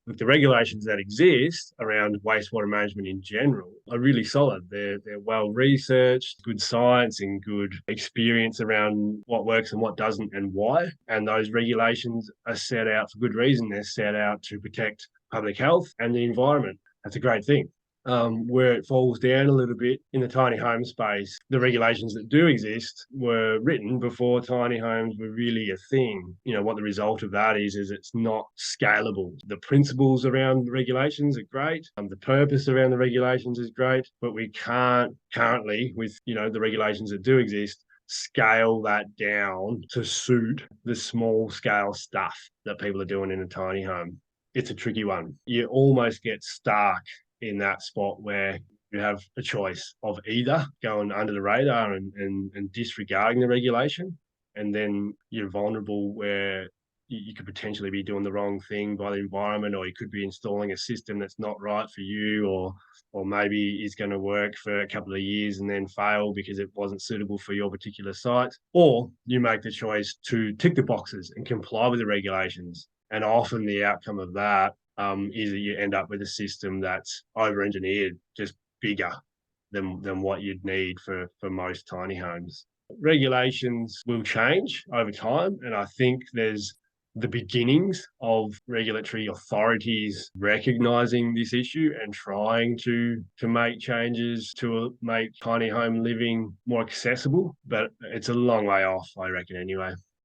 the regulations that exist around wastewater management in general are really solid. They're well researched, good science and good experience around what works and what doesn't and why. And those regulations are set out for good reason. They're set out to protect public health and the environment. That's a great thing. Where it falls down a little bit in the tiny home space, the regulations that do exist were written before tiny homes were really a thing. What the result of that is it's not scalable. The principles around the regulations are great. The purpose around the regulations is great, but we can't currently, with the regulations that do exist, scale that down to suit the small scale stuff that people are doing in a tiny home. It's a tricky one. You almost get stuck in that spot where you have a choice of either going under the radar and disregarding the regulation, and then you're vulnerable where you could potentially be doing the wrong thing by the environment, or you could be installing a system that's not right for you, or maybe it's going to work for a couple of years and then fail because it wasn't suitable for your particular site. Or you make the choice to tick the boxes and comply with the regulations. And often the outcome of that is that you end up with a system that's over-engineered, just bigger than what you'd need for most tiny homes. Regulations will change over time, and I think there's the beginnings of regulatory authorities recognizing this issue and trying to make changes to make tiny home living more accessible, but it's a long way off, I reckon, anyway.